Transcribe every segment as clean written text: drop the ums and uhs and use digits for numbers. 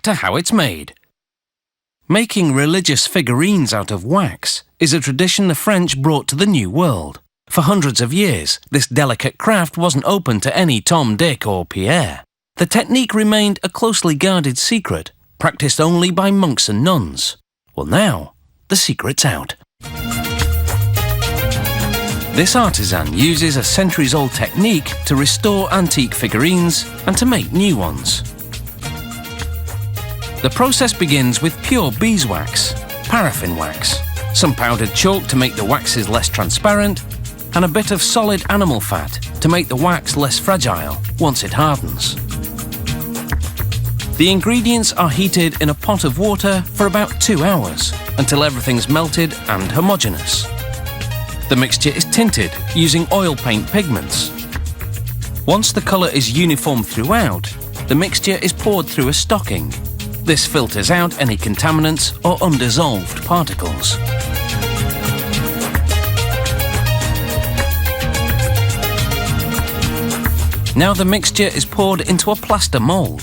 back to how it's made. Making religious figurines out of wax is a tradition the French brought to the New World. For hundreds of years, this delicate craft wasn't open to any Tom, Dick or Pierre. The technique remained a closely guarded secret, practiced only by monks and nuns. Well, now, the secret's out. This artisan uses a centuries-old technique to restore antique figurines and to make new ones. The process begins with pure beeswax, paraffin wax, some powdered chalk to make the waxes less transparent, and a bit of solid animal fat to make the wax less fragile once it hardens. The ingredients are heated in a pot of water for about 2 hours until everything's melted and homogeneous. The mixture is tinted using oil paint pigments. Once the colour is uniform throughout, the mixture is poured through a stocking. This filters out any contaminants or undissolved particles. Now the mixture is poured into a plaster mould.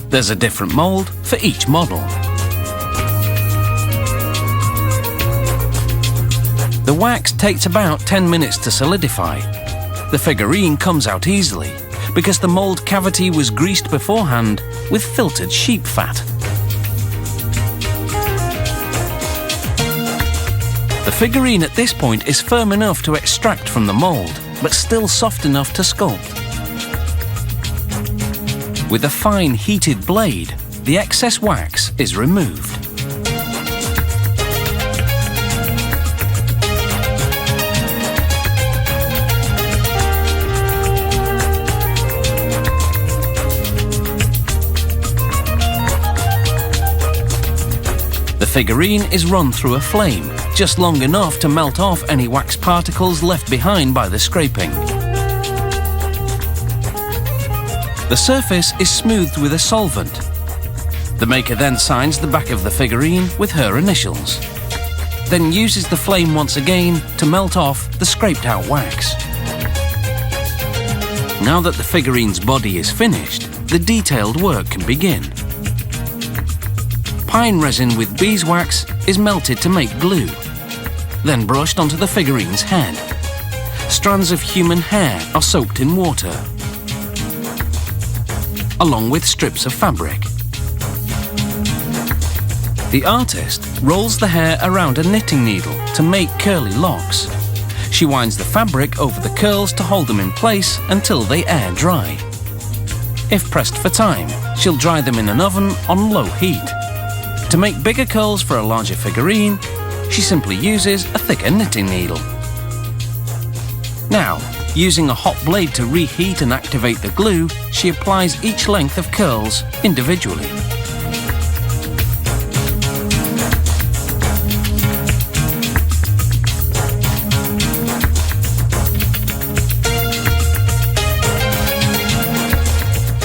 There's a different mould for each model. The wax takes about 10 minutes to solidify. The figurine comes out easily because the mould cavity was greased beforehand with filtered sheep fat. The figurine at this point is firm enough to extract from the mould, but still soft enough to sculpt. With a fine heated blade, the excess wax is removed. The figurine is run through a flame, just long enough to melt off any wax particles left behind by the scraping. The surface is smoothed with a solvent. The maker then signs the back of the figurine with her initials, then uses the flame once again to melt off the scraped out wax. Now that the figurine's body is finished, the detailed work can begin. Pine resin with beeswax is melted to make glue, then brushed onto the figurine's head. Strands of human hair are soaked in water, along with strips of fabric. The artist rolls the hair around a knitting needle to make curly locks. She winds the fabric over the curls to hold them in place until they air dry. If pressed for time, she'll dry them in an oven on low heat. To make bigger curls for a larger figurine, she simply uses a thicker knitting needle. Now, using a hot blade to reheat and activate the glue, she applies each length of curls individually.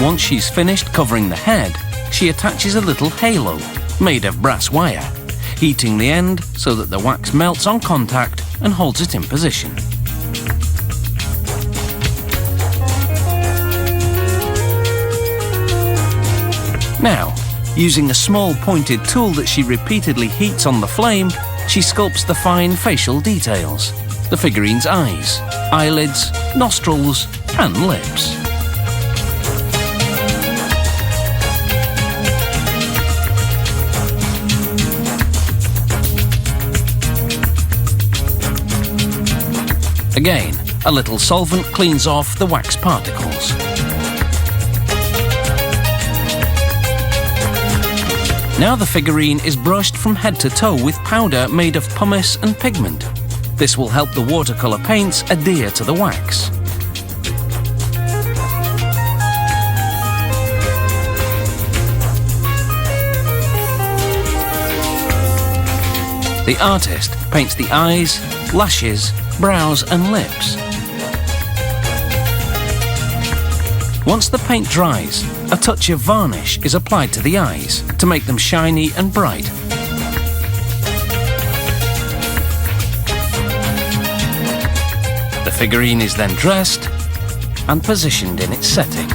Once she's finished covering the head, she attaches a little halo made of brass wire, heating the end so that the wax melts on contact and holds it in position. Now, using a small pointed tool that she repeatedly heats on the flame, she sculpts the fine facial details, the figurine's eyes, eyelids, nostrils and lips. Again, a little solvent cleans off the wax particles. Now the figurine is brushed from head to toe with powder made of pumice and pigment. This will help the watercolour paints adhere to the wax. The artist paints the eyes, lashes, brows and lips. Once the paint dries, a touch of varnish is applied to the eyes to make them shiny and bright. The figurine is then dressed and positioned in its setting.